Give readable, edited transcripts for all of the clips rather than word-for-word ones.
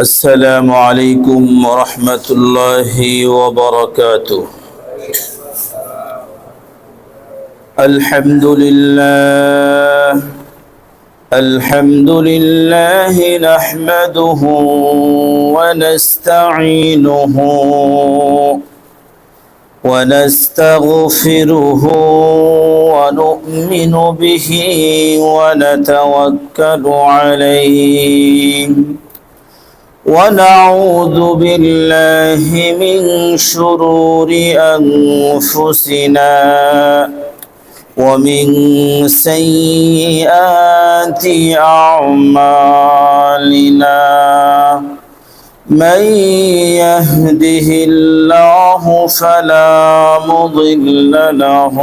السلام عليكم ورحمة الله وبركاته. الحمد لله نحمده ونستعينه ونستغفره ونؤمن به ونتوكل عليه ونعوذ بالله من شرور أنفسنا ومن سيئات أعمالنا. من يهده الله فلا مضل له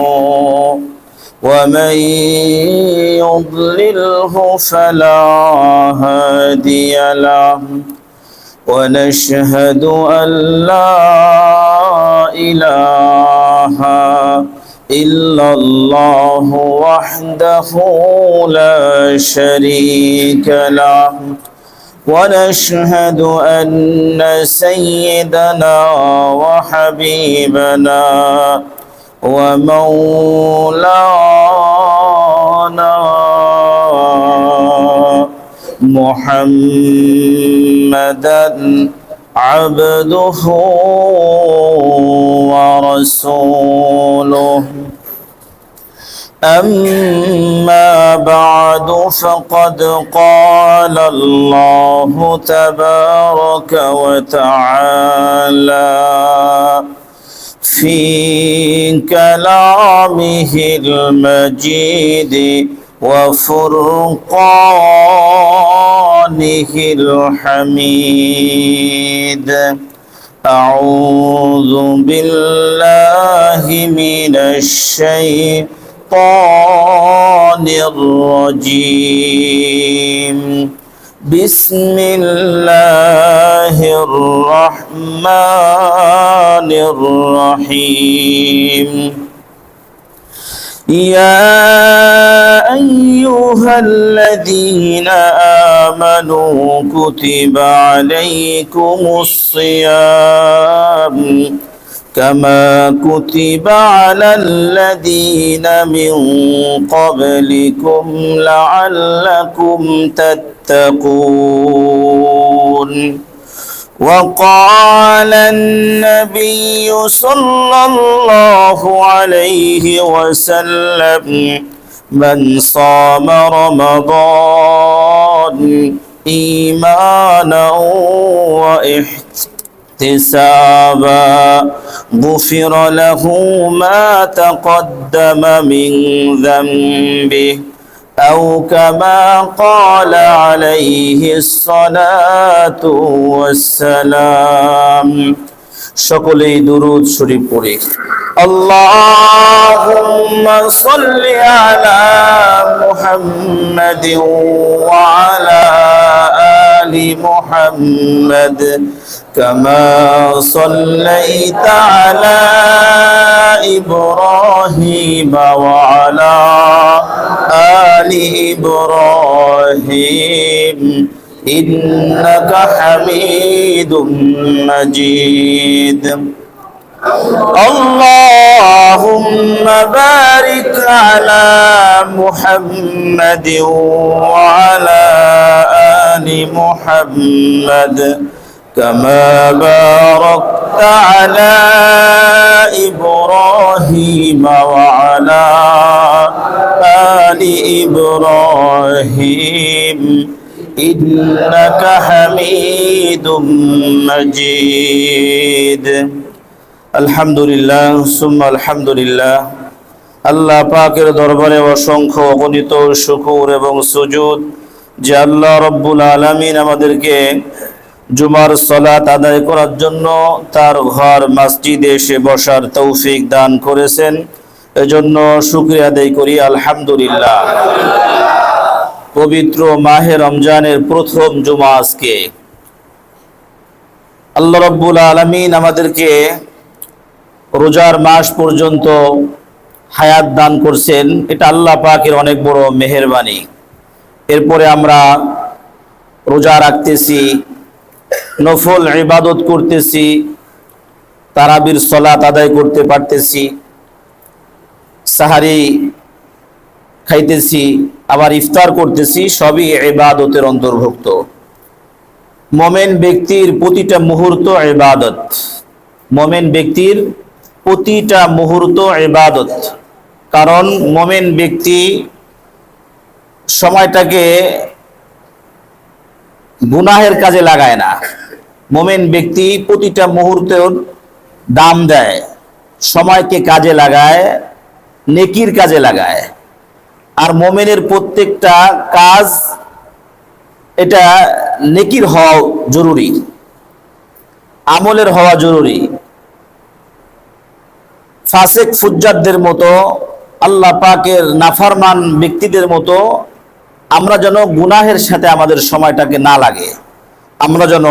ومن يضلله فلا هادي له. ونشهد أن لا إله إلا الله وحده لا شريك له. ونشهد أن سيدنا وحبيبنا ومولانا محمدا عبده ورسوله. أما بعد فقد قال الله تبارك وتعالى في كلامه المجيد وفرقانه الحميد. أعوذ بالله من الشيطان الرجيم. بسم الله الرحمن الرحيم. يا أيها الذين آمنوا كتب عليكم الصيام كما كتب على الذين من قبلكم لعلكم تتقون. وقال النبي صلى الله عليه وسلم من صام رمضان إيمانا واحتسابا غفر له ما تقدم من ذنبه أو كما قال عليه الصلاة والسلام. সকলেই দুরূদ শরীফ পড়ি। আল্লাহুম্মা সাল্লি আলা মুহাম্মাদিন ওয়া আলা আলি মুহাম্মাদ কামা সাল্লাইতা আলা ইব্রাহিম ওয়া আলা আলি ইব্রাহিম إنك حميد مجيد. اللهم بارك على محمد وعلى آل محمد كما باركت على إبراهيم وعلى آل إبراهيم إنك حميد مجيد. الحمد لله ثم الحمد لله. আল্লাহ পাকের দরবারে অসংখ্য অগণিত শুকর এবং সুজুদ যে আল্লাহ রব্বুল আলামিন আমাদেরকে জুমার সালাত আদায় করার জন্য তার ঘর মসজিদে এসে বসার তৌফিক দান করেছেন। এজন্য শুকরিয়া আদায় করি আলহামদুলিল্লাহ। পবিত্র মাহে রমজানের প্রথম জুমা আজকে। আল্লাহ রাব্বুল আলামিন আমাদেরকে রোজার মাস পর্যন্ত হায়াত দান করছেন, এটা আল্লাহ পাকের অনেক বড় মেহেরবানি। এরপরে আমরা রোজা রাখতেছি, নফল ইবাদত করতেছি, তারাবির সালাত আদায় করতে পারতেছি, সাহারি খাইতেছি, আবার ইফতার করতেছি, সবই ইবাদতের অন্তর্ভুক্ত। মুমিন ব্যক্তির প্রতিটা মুহূর্ত ইবাদত, মুমিন ব্যক্তির প্রতিটা মুহূর্ত ইবাদত। কারণ মুমিন ব্যক্তি সময়টাকে গুনাহের কাজে লাগায় না, মুমিন ব্যক্তি প্রতিটা মুহূর্তের দাম দেয়, সময়কে কাজে লাগায়, নেকির কাজে লাগায়। আর মুমিনের প্রত্যেকটা কাজ এটা নেকির হওয়া জরুরি, আমলের হওয়া জরুরি। ফাসিক ফুজ্জারদের মতো, আল্লাহ পাকের নাফরমান ব্যক্তিদের মতো আমরা যেন গুনাহের সাথে আমাদের সময়টাকে না লাগে, আমরা যেন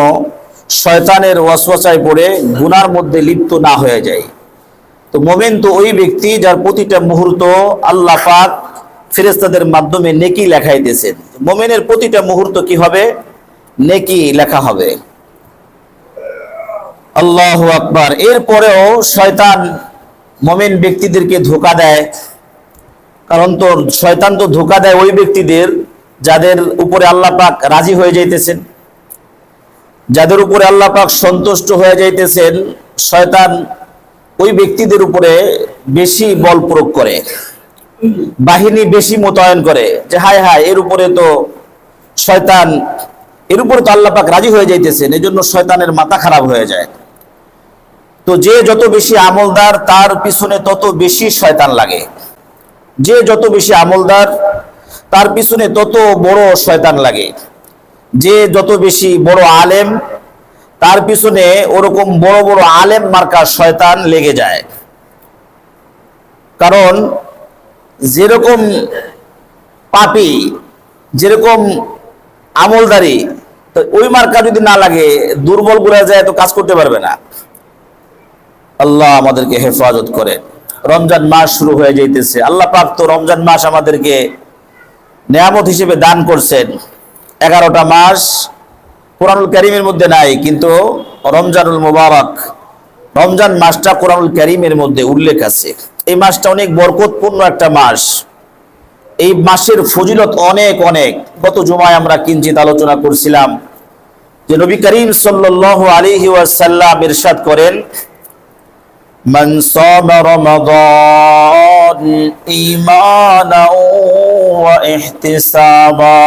শয়তানের ওয়াসওয়াসায় পড়ে গুনার মধ্যে লিপ্ত না হয়ে যাই। তো মুমিন তো ওই ব্যক্তি যার প্রতিটা মুহূর্ত আল্লাহ পাক ফেরেশতাদের মাধ্যমে নেকি লেখাইতেছেন। মুমিনের প্রতিটা মুহূর্ত কি হবে? নেকি লেখা হবে। আল্লাহু আকবার। এরপরেও শয়তান মুমিন ব্যক্তিদেরকে ধোঁকা দেয়, কারণ তো শয়তান তো ধোঁকা দেয় ওই ব্যক্তিদের যাদের উপরে আল্লাহ পাক রাজি হয়ে যাইতেছেন, যাদের উপরে আল্লাহ পাক সন্তুষ্ট হয়ে যাইতেছেন। শয়তান ওই ব্যক্তিদের উপরে বেশি বল প্রয়োগ করে, বাহিনী বেশি মোতায়েন করে, যে হায় হায় এর উপরে তো শয়তান, এর উপরে তো আল্লাহ পাক রাজি হয়ে যাইতেছেন, এই জন্য শয়তানের মাথা খারাপ হয়ে যায়। তো যে যত বেশি আমলদার তার পিছনে তত বেশি শয়তান লাগে, যে যত বেশি আমলদার তার পিছনে তত বড় শয়তান লাগে, যে যত বেশি বড় আলেম তার পিছনে ওরকম বড় বড় আলেম মার্কা শয়তান লেগে যায়। কারণ যেরকম পাপী, যেরকম আমলদারি, তো ওই মার্কা যদি না লাগে দুর্বল গুলা যায় তো কাজ করতে পারবে না। আল্লাহ আমাদেরকে হেফাজত করে। রমজান মাস শুরু হয়ে যাইতেছে, আল্লাহ পাক তো রমজান মাস আমাদেরকে নিয়ামত হিসেবে দান করছেন। 11টা মাস কোরআনুল কারীমের মধ্যে নাই, কিন্তু রমজানুল মুবারক, রমজান মাসটা কোরআনুল কারীমের মধ্যে উল্লেখ আছে। এই মাসটা অনেক বরকতপূর্ণ একটা মাস, এই মাসের ফজিলত অনেক অনেক। গত জুমায় আমরা কিঞ্চিত আলোচনা করছিলাম যে নবী করিম সাল্লাল্লাহু আলাইহি ওয়াসাল্লাম ইরশাদ করেন, মান সামা রমাদান ঈমানাও ওয়া ইহতিসাবা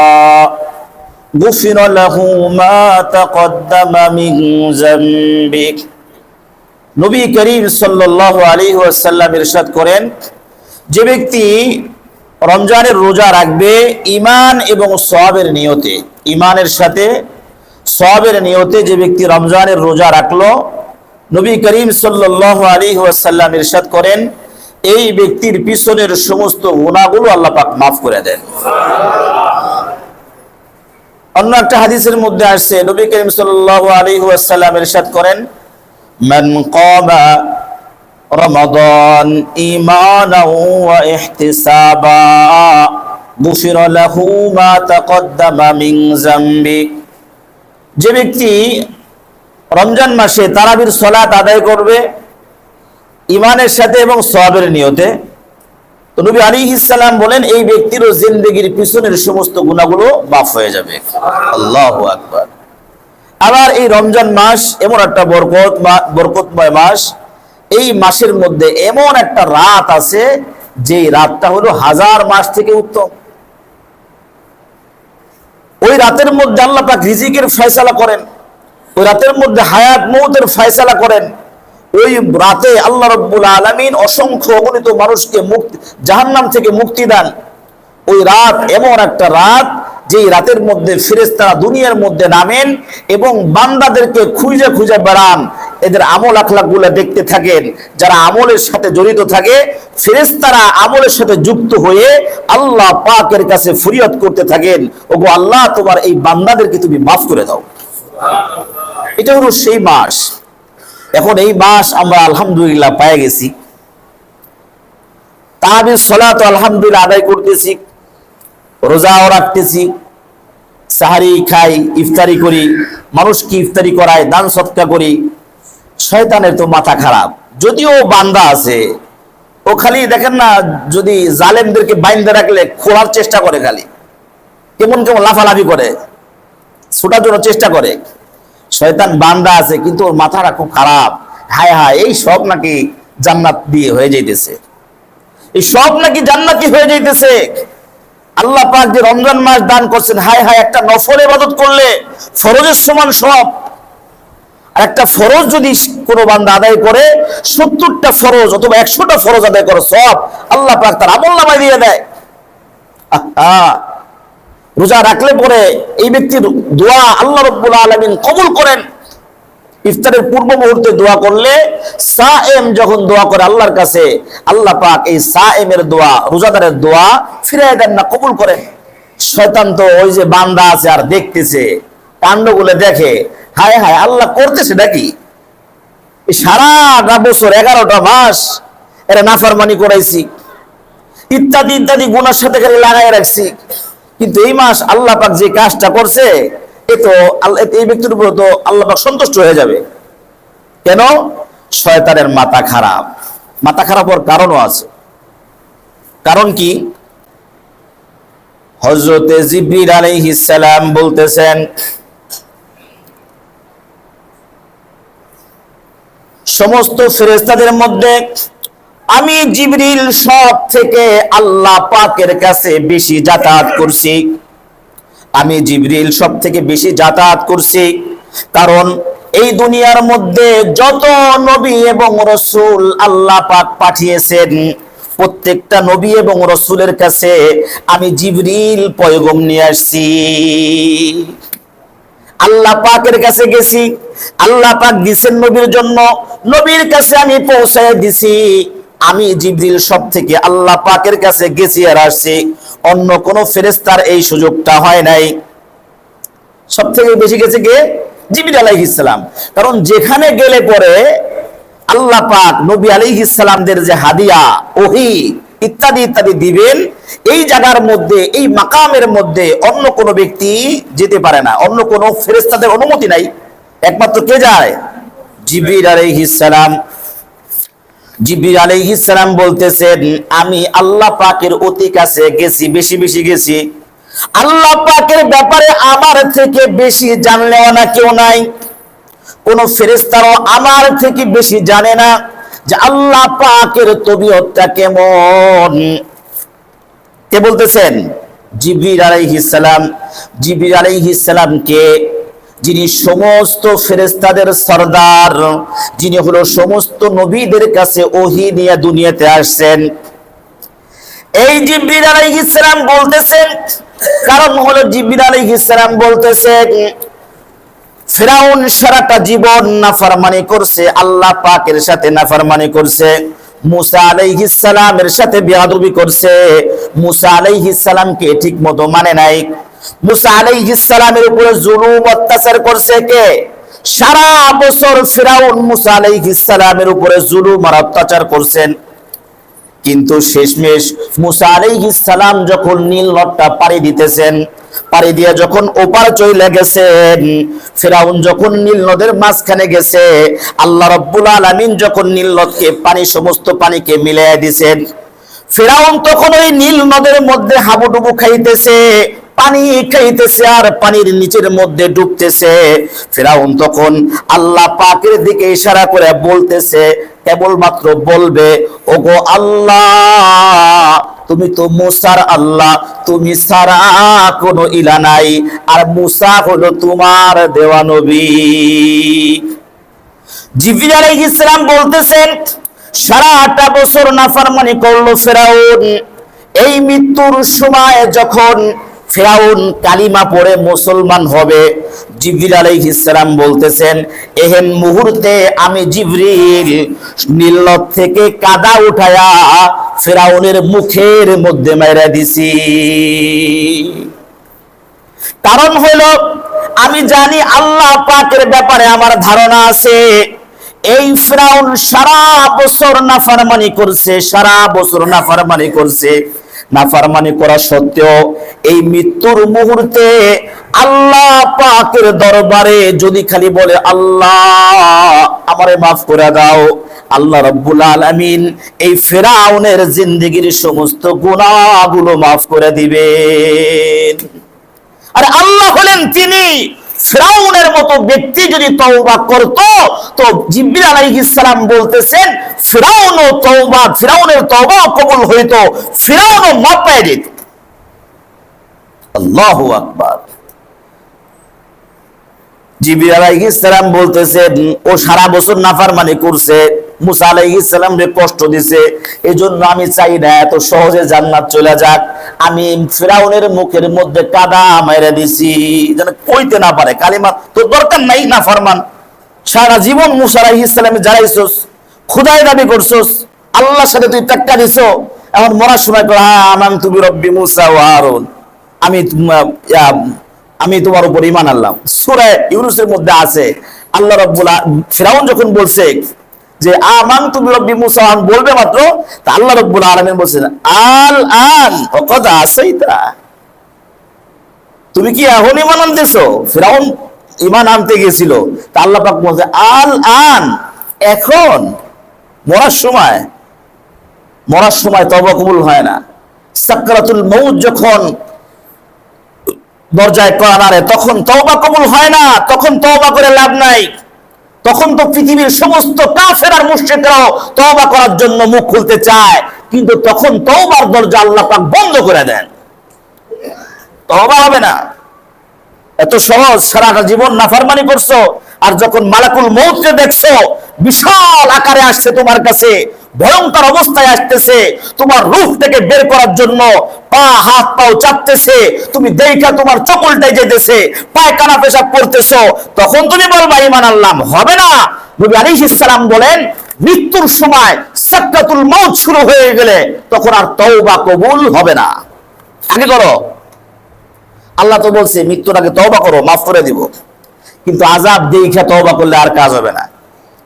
গুফিরা লাহু মা তাকদ্দামা মিন যামবিক। নবী করিম সাল্লাল্লাহু আলাইহি ওয়াসাল্লাম ইরশাদ করেন, যে ব্যক্তি রমজানের রোজা রাখবে ঈমান এবং সওয়াবের নিয়তে, ঈমানের সাথে সওয়াবের নিয়তে যে ব্যক্তি রমজানের রোজা রাখলো, নবী করিম সাল্লাল্লাহু আলাইহি ওয়াসাল্লাম ইরশাদ করেন, এই ব্যক্তির পিছনের সমস্ত গুনাহগুলো আল্লাহ পাক মাফ করে দেন। অন্য একটা হাদিসের মধ্যে আসছে, নবী করিম সাল্লাল্লাহু আলাইহি ওয়াসাল্লাম ইরশাদ করেন, মান কামা রমাদান ঈমানাও ওয়া ইহতিসাবা গুফিরা লাহু মা তাকদ্দামা মিন যামবি। যে ব্যক্তি রমজান মাসে তারাবির সালাত আদায় করবে ঈমানের সাথে এবং সওয়াবের নিয়তে, তো নবী আলাইহিস সালাম বলেন এই ব্যক্তিরও জিন্দেগির পিছনের সমস্ত গুনাহগুলো মাফ হয়ে যাবে। আল্লাহু আকবার। আবার এই রমজান মাস এমন একটা বরকতময় মাস, এই মাসের মধ্যে এমন একটা রাত আছে যে রাতটা হলো 1000 মাস থেকে উত্তম। ওই রাতের মধ্যে আল্লাহ পাক রিজিকের ফয়সালা করেন, ওই রাতের মধ্যে হায়াত মউতের ফয়সালা করেন। ওই রাতে আল্লাহ রাব্বুল আলামিন অসংখ্য অগণিত মানুষকে জাহান্নাম থেকে মুক্তি দান। ওই রাত এমন একটা রাত যে রাতের মধ্যে ফেরেশতারা দুনিয়ার মধ্যে নামেন এবং বান্দাদেরকে খুঁজে খুঁজে বেড়ান, এদের আমল আখলাকগুলো দেখতে থাকেন। যারা আমলের সাথে জড়িত থাকে, ফেরেশতারা আমলের সাথে যুক্ত হয়ে আল্লাহ পাকের কাছে ফরিয়াদ করতে থাকেন, ওগো আল্লাহ তোমার এই বান্দাদেরকে তুমি মাফ করে দাও। এটা হলো সেই মাস। এখন এই মাস আমরা আলহামদুলিল্লাহ পেয়ে গেছি, তারাবির সালাত আলহামদুলিল্লাহ আদায় করতেছি, রোজাও রাখতেছি, সাহারি খাই, ইফতারি করি, মানুষকে ইফতারি করায়, দান সৎকা করি। শয়তানের তো মাথা খারাপ। যদিও বান্দা আছে, ও খালি দেখেন না, যদি জালেমদেরকে বাইন্ধে রাখলে খোলার চেষ্টা করে, খালি কেমন কেমন লাফালাফি করে, ছোটার জন্য চেষ্টা করে। শয়তান বান্দা আছে, কিন্তু ওর মাথাটা খুব খারাপ। হায় হায়, এই সব নাকি জান্নাত দিয়ে হয়ে যাইতেছে, এই সব নাকি জান্নাতি হয়ে যাইতেছে। আল্লাহ পাক যে রমজান মাস দান করছেন, হায় হায়, একটা নফল ইবাদত করলে ফরজের সমান সব। আর একটা ফরজ যদি কোনো বান্দা আদায় করে, 70টা ফরজ অথবা 100টা ফরজ আদায় করে সব আল্লাহ পাক তার আমলনামায় দিয়ে দেয়। রোজা রাখলে পরে এই ব্যক্তির দোয়া আল্লাহ রাব্বুল আলামিন কবুল করেন। ইফতারের পূর্ব মুহূর্তে দোয়া করলে, সায়েম যখন দোয়া করে আল্লাহর কাছে, আল্লাহ পাক এই সায়েমের দোয়া, রোজাদারের দোয়া ফিরিয়ে দেন না, কবুল করেন। শয়তান তো ওই যে বান্দা আছে আর দেখতেছে, কাণ্ডগুলো দেখে, হায় হায় আল্লাহ করতেছে নাকি। সারাটা বছর 11টা মাস এরা নাফরমানি করাইছি, ইত্যাদি ইত্যাদি গুনার সাথে খালি লাগাই রাখছি, কিন্তু এই মাস আল্লাহ পাক যে কাজটা করছে, এ তো এই ব্যক্তির উপর তো আল্লাহ পাক সন্তুষ্ট হয়ে যাবে। কেন? শয়তানের মাথা খারাপ। মাথা খারাপ হওয়ার কারণও আছে। কারণ কি? হযরতে জিবরিল আলাইহিস সালাম বলতেছেন, সমস্ত ফেরেশতাদের মধ্যে আমি জিবরিল সব থেকে আল্লাহ পাকের কাছে বেশি যাতায়াত করছি। আমি জিবরিল সব থেকে বেশি যাতায়াত করছি, কারণ এই দুনিয়ার মধ্যে যত নবী এবং রাসূল আল্লাহ পাক পাঠিয়েছেন, প্রত্যেকটা নবী এবং রাসূলের কাছে আমি জিবরিল পয়গম নিয়ে আসছি। আল্লাহ পাকের কাছে গেছি, আল্লাহ পাক দিয়েছেন নবীর জন্য, নবীর কাছে আমি পৌঁছায় দিছি। আমি জিবরিল সব থেকে আল্লাহ পাকের কাছে গেছি আর আসছি, অন্য কোন ফেরেশতার এই সুযোগটা হয় নাই। সব থেকে বেশি গেছে কে? জিবরিল আলাইহিস সালাম। কারণ যেখানে গেলে পরে আল্লাহ পাক নবী আলাইহিস সালামদের যে হাদিয়া, ওহী ইত্যাদি ইত্যাদি দিবেন, এই জায়গার মধ্যে, এই মাকামের মধ্যে অন্য কোন ব্যক্তি যেতে পারে না, অন্য কোন ফেরেশতাদের অনুমতি নাই। একমাত্র কে যায়? জিবরিল আলাইহিস সালাম। জিবরিল আলাইহিস সালাম বলতেছেন, আমি আল্লাহ পাকের অতি কাছে গেছি, বেশি বেশি গেছি। আল্লাহ পাকের ব্যাপারে আমার থেকে বেশি জানলেও না কেউ নাই, কোন ফেরেশতারও আমার থেকে বেশি জানে না যে আল্লাহ পাকের তবিয়তটা কেমন। কে বলতেছেন? জিবরিল আলাইহিস সালাম। জিবরিল আলাইহিস সালামকে, যিনি সমস্ত ফেরেশতাদের সরদার, যিনি হলো সমস্ত নবীদের কাছে ওহী নিয়ে দুনিয়াতে আসছেন, এই জিবরিল আলাইহিস সালাম বলতেছেন, কারণ হলো জিবরিল আলাইহিস সালাম বলতেছেন, ফিরাউন সারাটা জীবন নাফরমানি করছে, আল্লাহ পাকের সাথে নাফরমানি করছে, মুসা আলাইহিস সালামের সাথে বেয়াদবি করছে, মুসা আলাইহিস সালামকে ঠিকমতো মানে নাই। মুসা আলাইহিস সালামের উপরে জুলুম অত্যাচার করছে কে? সারা বছর ফিরাউন মুসা আলাইহিস সালামের উপরে জুলুম আর অত্যাচার করছেন। কিন্তু শেষমেশ মুসা আলাইহিস সালাম যখন নীল নদটা পাড়ি দিতেছেন, পাড়ি দিয়ে যখন ওপার চলে গেছেন, ফিরাউন যখন নীল নদের মাঝখানে গেছে, আল্লাহ রাব্বুল আলামিন যখন নীল নদকে পানি, সমস্ত পানিকে মিলিয়ে দিয়েছেন, ফিরাউন তখন ওই নীল নদের মধ্যে হাবুডুবু খাইতেছে, পানি খাইতেছে আর পানির নিচের মধ্যে ডুবতেছে। ফিরাউন তখন আল্লাহ পাকের দিকে ইশারা করে বলতেছে, কেবলমাত্র বলবে, ওগো আল্লাহ, তুমি তো মুসার আল্লাহ, তুমি ছাড়া কোনো ইলা নাই, আর মুসা হলো তোমার দেওয়া নবী। জিবরিল আলাইহিস সালাম বলতেছেন, সারাটা বছর নাফরমানি করলো ফিরাউন, এই মৃত্যুর সময় যখন ফিরাউন কালিমা পড়ে মুসলমান হবে, জিবরিল আলাইহিস সালাম বলতেছেন, এহেন মুহূর্তে আমি জিবরিল নীল নদ থেকে কাদা উঠায়া ফিরাউনের মুখের মধ্যে মাইরা দিছি। কারণ হলো আমি জানি আল্লাহ পাকের ব্যাপারে আমার ধারণা আছে। এই ফিরাউন সারা বছর নাফরমানি করছে, সারা বছর নাফরমানি করছে, নাফরমানি করা সত্ত্বেও এই মৃত্যুর মুহূর্তে আল্লাহ পাকের দরবারে যদি খালি বলে আল্লাহ আমারে মাফ করে দাও, আল্লাহ রাব্বুল আলামিন এই ফিরাউনের জিন্দেগীর সমস্ত গুনাহগুলো মাফ করে দিবেন। আর আল্লাহ হলেন তিনি। ফিরাউনের মতো ব্যক্তি যদি তওবা করত, তো জিবরিল আলাইহিস সালাম বলতেছেন ফিরাউনের তওবা কবুল হইতো, ফিরাউনও মাফ পেয়ে যেত। আল্লাহু আকবার। জিবরিল আলাইহিস সালাম বলতেছেন ও সারা বছর নাফরমানি করছে, মুসা আলাইহিস সালামকে কষ্ট দিছে, এজন্য আমি চাই না এত সহজে জান্নাত চলে যাক। আমি ফিরাউনের মুখের মধ্যে কাদা মেরে দিছি যেন কইতে না পারে কালিমা। তো দরকার নাই নাফরমান, সারা জীবন মুসা আলাইহিস সালামে জ্বালাইছস, খোদাই দাবি করছস, আল্লাহর সাথে তুই টাক্কা দিছো, এখন মরার সময় কয় আমানতু বিরব্বি মুসা ওয়া হারুন, আমি তোমার উপর ঈমান আনলাম। সূরা ইউনূসের মধ্যে আছে আল্লাহ রাব্বুল ফিরাউন যখন বলছে যে আমানতু বিরব্বি মুসা বলবে মাত্র, তা আল্লাহ রাব্বুল আলামিন বলেন আল আন ওয়াকাদ আসাইতা, তুমি কি এখন ঈমান আনতেছো? ফিরাউন ঈমান আনতে গিয়েছিল, তা আল্লাহ পাক বলছে আল আন, এখন মরার সময় তওবা কবুল হয় না। সাকরাতুল মউত যখন দরজায় কানারে, তখন তওবা কবুল হয় না, তখন তওবা করে লাভ নাই। তখন তো পৃথিবীর সমস্ত কাফের আর মুশরিকরাও তওবা করার জন্য মুখ খুলতে চায়, কিন্তু তখন তওবার দরজা আল্লাহ পাক বন্ধ করে দেন, তওবা হবে না। এত সহজ, সারাটা জীবন নাফরমানি করছো, আর যখন মালাকুল মউতকে দেখছো বিশাল আকারে আসছে তোমার কাছে, ভয়ঙ্কর অবস্থায় আসতেছে, তোমার রূহ থেকে বের করার জন্য হাত পাও চাপতেছে, তুমি দেখা তোমার চকুলটাই যেতেছে, পায়খানা পেশাব করতেছো, তখন তুমি বলবা ঈমান আনলাম, হবে না। নবী আলাইহিস সালাম বলেন মৃত্যুর সময় সাকরাতুল মউত শুরু হয়ে গেলে তখন আর তওবা কবুল হবে না। আগে করো, আল্লাহ তো বলছে মৃত্যুর আগে তওবা করো, মাফ করে দিব। কিন্তু আযাব দেখা তওবা করলে আর কাজ হবে না।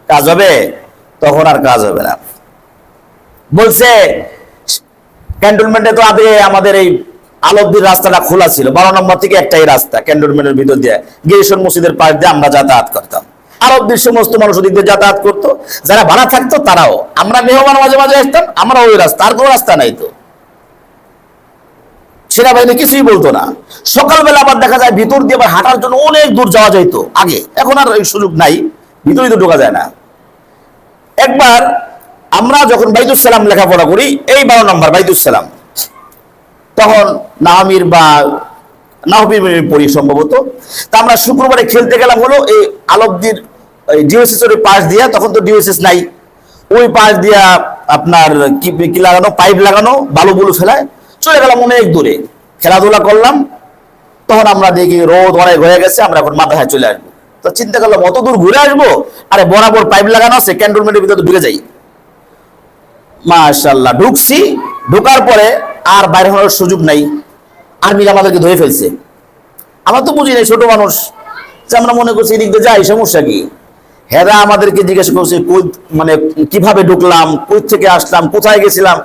কাজ হবে? তখন আর কাজ হবে না। বলছে ক্যান্টনমেন্টে তো আগে আমাদের এই আলবদির রাস্তাটা খোলা ছিল, 12 নম্বর থেকে একটাই রাস্তা ক্যান্টনমেন্টের ভিতর দিয়ে, গিরিশন মসজিদের পাশ দিয়ে আমরা যাতায়াত করতাম। আরবদের সমস্ত মানুষ ওদিক দিয়ে যাতায়াত করতো, যারা ভাড়া থাকতো তারাও। আমরা মেহমান মাঝে মাঝে আসতাম, আমরা ওই রাস্তা, আর কোনো রাস্তা নাই তো। সেনাবাহিনী কিছুই বলতো না। সকালবেলা আবার দেখা যায় ভিতর দিয়ে আবার হাঁটার জন্য অনেক দূর যাওয়া যাইতো আগে, এখন আর এই সুযোগ নাই, ভিতরে তো ঢোকা যায় না। একবার আমরা যখন বাইতুস সালাম লেখাপড়া করি, এই 12 নম্বর বাইতুস সালাম, তখন নাহমির বা নাহবির পড়ি সম্ভবত, তা আমরা শুক্রবারে খেলতে গেলাম হলো এই আলবদির ডিওএসএস এর পাশ দিয়া, তখন তো ডিওএসএস নাই, ওই পাশ দিয়া আপনার কি লাগানো, পাইপ লাগানো, বালু বুলু ফেলায় চলে গেলাম অনেক দূরে, খেলাধুলা করলাম। তখন আমরা দেখি রোদ অনেক হয়ে গেছে, আমরা এখন মাথায় চলে আসবো। তো চিন্তা করলাম অত দূর ঘুরে আসবো, আরে বরাবর পাইপ লাগানো আছে, ক্যান্টনমেন্টের ভিতরে ঢুকে যাই। মাশাআল্লাহ ঢুকছি, ঢোকার পরে আর বাইরে হওয়ার সুযোগ নাই, আর্মিরা আমাদেরকে ধরে ফেলছে। আমরা তো বুঝি নাই, ছোট মানুষ, যে আমরা মনে করছি এদিক দিয়ে যাই, সমস্যা কি। হেরা আমাদেরকে জিজ্ঞাসা করছে মানে কিভাবে ঢুকলাম, কই থেকে আসলাম, কোথায় গেছিলাম,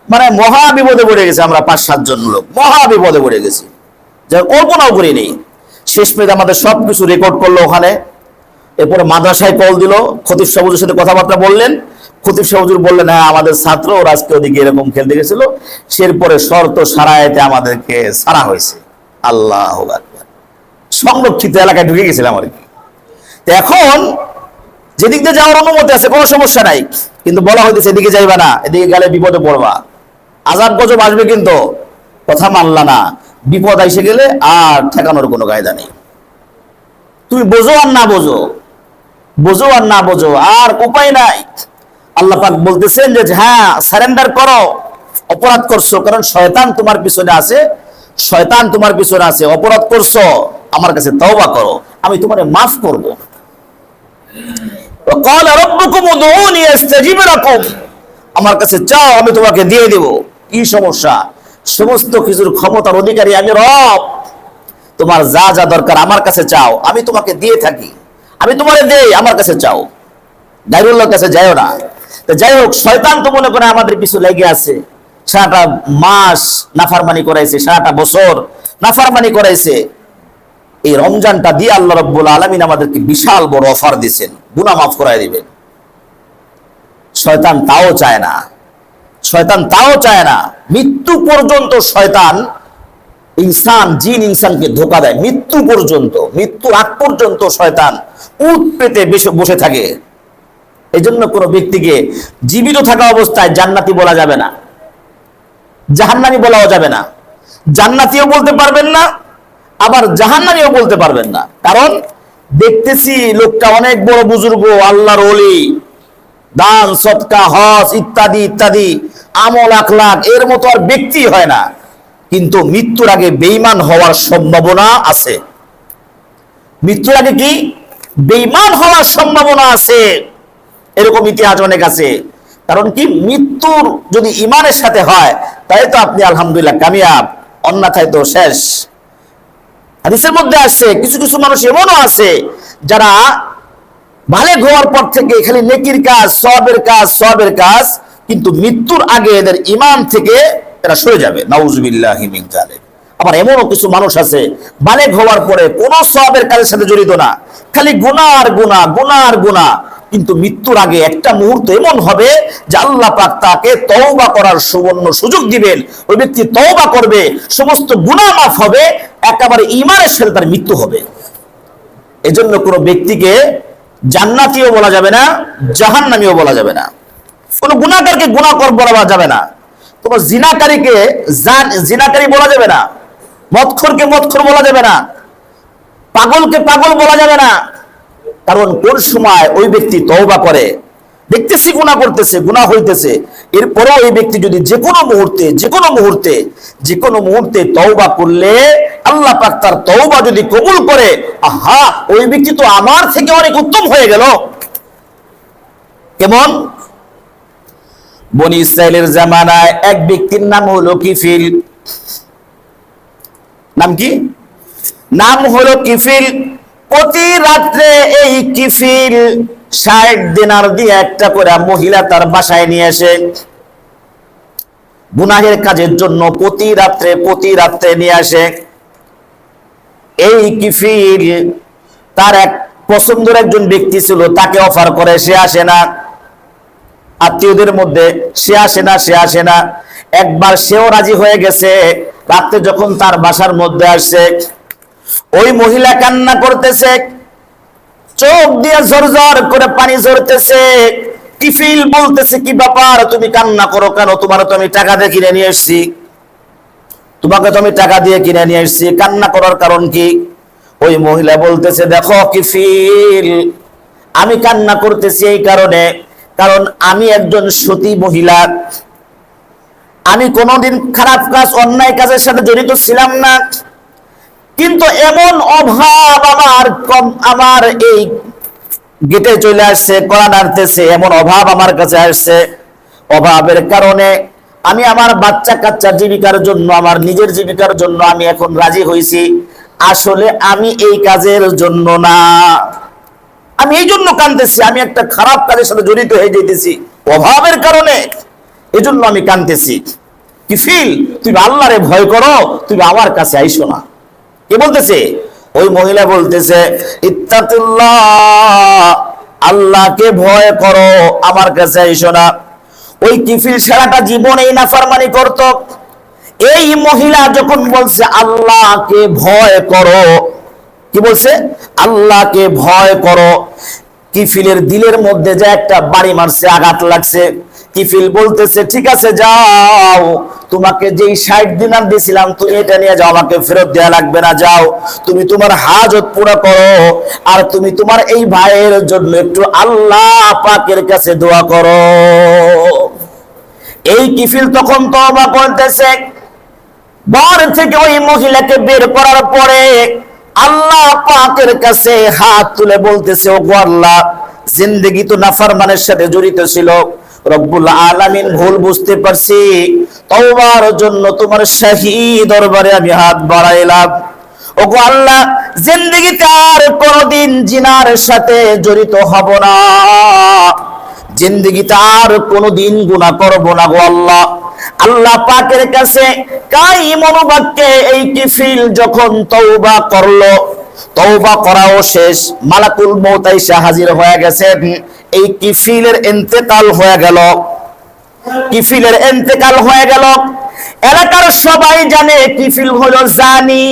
মানে মহা বিপদে পড়ে গেছে। আমরা 5-7 জন লোক মহা বিপদে পড়ে গেছি, যা কল্পনাও করিনি। শেষ মেয়ে আমাদের সবকিছু রেকর্ড করলো ওখানে। এরপরে মাদ্রাসায় কল দিল, খতিব সাহেব হুজুরের সাথে কথাবার্তা বললেন। খতিব সাহেব হুজুর বললেন হ্যাঁ আমাদের ছাত্র ওরা আজকে ওদিকে এরকম খেলতে গেছিল, সেরপরে শর্ত সারাইতে আমাদেরকে সারা হয়েছে। আল্লাহু আকবার। সংরক্ষিত এলাকায় ঢুকে গেছিলাম আর কি। এখন যেদিক দিয়ে যাওয়ার অনুমতি আছে কোনো সমস্যা নাই, কিন্তু বলা হইতেছে এদিকে যাইবা না, এদিকে গেলে বিপদে পড়বা, আযাব গজব আসবে, কিন্তু কথা মানলা না, বিপদ এসে গেলে আর ঠেকানোর কোনো কায়দা নেই। তুমি বোঝো আর না বোঝো, বোঝো আর না বোঝো, আর উপায় নাই। আল্লাহ পাক বলতেছেন যে হ্যাঁ সারেন্ডার করো, অপরাধ করছো, কারণ শয়তান তোমার পিছনে আছে, শয়তান তোমার পিছনে আছে, অপরাধ করছো, আমার কাছে তওবা করো, আমি তোমারে মাফ করব। ওয়াকালা রাব্বুকুম উদউনি আস্তাজিব লাকুম, আমার কাছে চাও আমি তোমাকে দিয়ে দেব। কি সমস্যা? সমস্ত কিছুর ক্ষমতার অধিকারী আমি রব, তোমার যা যা দরকার আমার কাছে চাও, আমি তোমাকে দিয়ে থাকি, আমি তোমারে দেই, আমার কাছে চাও, গায়রুল্লাহর কাছে যাও না। তো যাই হোক, শয়তান তো মনে করে আমাদের পিছু লেগে আছে, সারাটা মাস নাফরমানি করাইছে, সারাটা বছর নাফরমানি করাইছে। এই রমজানটা দিয়ে আল্লাহ রাব্বুল আলামিন আমাদেরকে বিশাল বড় অফার দিয়েছেন, গুনাহ মাফ করায় দিবেন। শয়তান তাও চায় না, শয়তান তাও চায় না। মৃত্যু পর্যন্ত শয়তান ইনসানকে ধোঁকা দেয়। মৃত্যু পর্যন্ত, মৃত্যুর আগ পর্যন্ত শয়তান উৎ পেতে বসে থাকে। এই জন্য কোনো ব্যক্তিকে জীবিত থাকা অবস্থায় জান্নাতি বলা যাবে না, জাহান্নামী বলাও যাবে না। জান্নাতিও বলতে পারবেন না, আবার জাহান্নামীও বলতে পারবেন না। কারণ দেখতেছি লোকটা অনেক বড় বুজুর্গ, আল্লাহর ওলি, দান সদকা হজ ইত্যাদি ইত্যাদি আমল আখলাক এর মতো আর ব্যক্তি হয় না, কিন্তু মৃত্যুর আগে বেঈমান হওয়ার সম্ভাবনা আছে। মৃত্যুর আগে কি বেঈমান হওয়ার সম্ভাবনা আছে, এরকম ইতিহাস অনেক আছে। কারণ কি, মৃত্যুর যদি ইমানের সাথে হয় তাই তো আপনি আলহামদুলিল্লাহ কামিয়াব, অন্যথায় তো শেষ। হাদিসের মধ্যে আসছে কিছু কিছু মানুষ এমনও আছে যারা বালেগ হওয়ার পর থেকে খালি নেকির কাজ, সওয়াবের কাজ, কিন্তু মৃত্যুর আগে এদের ঈমান থেকে এরা সরে যাবে, নাউজুবিল্লাহি মিন যালিক। আবার এমনও কিছু মানুষ আছে বালেগ হওয়ার পরে কোনো সওয়াবের কাজের সাথে জড়িত না, খালি গুনাহ আর গুনাহ, কিন্তু মৃত্যুর আগে একটা মুহূর্ত এমন হবে যে আল্লাহ পাক তাকে তওবা করার সুবর্ণ সুযোগ দিবেন। ওই ব্যক্তি তওবা করবে, সমস্ত গুনাহ মাফ হবে, একেবারে ঈমানের সাথে তার মৃত্যু হবে। এজন্য কোনো ব্যক্তিকে জান্নাতীও বলা যাবে না, জাহান্নামীও বলা যাবে না। কোনো গুনাহগারকে গুনাহগার বলা যাবে না, কোনো জিনাকারীকে জিনাকারী বলা যাবে না, মদখোরকে মদখোর বলা যাবে না, পাগলকে পাগল বলা যাবে না। কারণ কোন সময় ওই ব্যক্তি তওবা করে, দেখতেছি গুনাহ করতেছে, গুনাহ হইতেছে, এরপরেও ওই ব্যক্তি যদি যে কোনো মুহূর্তে তওবা করলে আল্লাহ পাক তার তওবা যদি কবুল করে, আহা, ওই ব্যক্তি তো আমার থেকে অনেক উত্তম হয়ে গেল। কেমন? বনি ইসরাইলের জামানায় এক ব্যক্তির নাম হলো কিফিল। নাম কি? নাম হলো কিফিল। প্রতি রাত্রে এই কিফিল 60 দিনার দিয়ে একটা করে মহিলা তার বাসায় নিয়ে আসে গুনাহের কাজের জন্য। প্রতি রাত্রে নিয়ে আসে। এই কিফিল তার এক পছন্দের একজন ব্যক্তি ছিল, তাকে অফার করে, সে আসে না। আত্মীয়দের মধ্যে সে আসে না। একবার সেও রাজি হয়ে গেছে। রাত্রে যখন তার বাসার মধ্যে আসছে, ওই মহিলা কান্না করতেছে, চোখ দিয়ে ঝরঝর করে পানি ঝরতেছে। কিফিল বলতেছে, কি ব্যাপার, তুমি কান্না করো কেন? তোমার তো আমি টাকা দিয়ে কিনে নিয়ে এসেছি, কান্না করার কারণ কি? ওই মহিলা বলতেছে, দেখো কিফিল, আমি কান্না করতেছি এই কারণে, কারণ আমি একজন সতী মহিলা, আমি কোনোদিন খারাপ কাজ, অন্যায় কাজের সাথে জড়িত ছিলাম না, কিন্তু এমন অভাব আমার এই গেটে চলে আসছে, কড়া নাড়তেছে, এমন অভাব আমার কাছে আসছে। অভাবের কারণে আমি আমার বাচ্চা কাচ্চা জীবিকার জন্য, আমার নিজের জীবিকার জন্য আমি এখন রাজি হয়েছি। আসলে আমি এই কাজের জন্য না, আমি এই জন্য কাঁদতেছি, আমি একটা খারাপ কাজের সাথে জড়িত হয়ে যেতেছি অভাবের কারণে, এজন্য আমি কাঁদতেছি। কিফিল, তুমি আল্লাহরে ভয় করো, তুমি আমার কাছে আইসো না। কে বলতেছে? ওই মহিলা বলতেছে, ইত্তাকুল্লাহ, আল্লাহকে ভয় করো, আমার কাছে আইসো না। ওই কিফিল সারাটা জীবন এই নাফরমানি করত। এই মহিলা যখন বলছে আল্লাহকে ভয় করো, কি বলছে? আল্লাহকে ভয় করো, কিফিলের দিলের মধ্যে যে একটা বাড়ি মারছে, আঘাত লাগছে। কিফিল বলতেছে, ঠিক আছে যাও, তোমাকে যেই 60 দিনার দিয়েছিলাম তুমি এটা নিয়ে যাও, আমাকে ফেরত দেওয়া লাগবে না, যাও তুমি তোমার হাজত পুরো করো, আর তুমি তোমার এই ভাইয়ের জন্য একটু আল্লাহ পাকের কাছে দোয়া করো। এই কিফিল তখন তওবা করতেছে। ঘর থেকে ওই মহিলাকে বের করার পরে আল্লাহ পাকের কাছে হাত তুলে বলতেছে, ওগো আল্লাহ, জিন্দেগি তো নাফরমানের সাথে জড়িত ছিল, রব্বুল আলামিন ভুল বুঝতে পারছি, তওবার জন্য তোমার শাহী দরবারে আমি হাত বাড়াইলাম। ওগো আল্লাহ, জিন্দেগিতে আর কোনোদিন জিনার সাথে জড়িত হব না, জিন্দেগিতে আর কোনোদিন গুনাহ করব না গো আল্লাহ। আল্লাহ পাকের কাছে কাই মনোবাক্যে এই কিফিল যখন তওবা করলো, তওবা করাও শেষ, মালাকুল মউত এসে হাজির হয়ে গেছেন। এই কিফিলের ইন্তেকাল হয়ে গেল, কিফিলের ইন্তেকাল হয়ে গেল। এলাকার সবাই জানে কিফিল হলো জানি,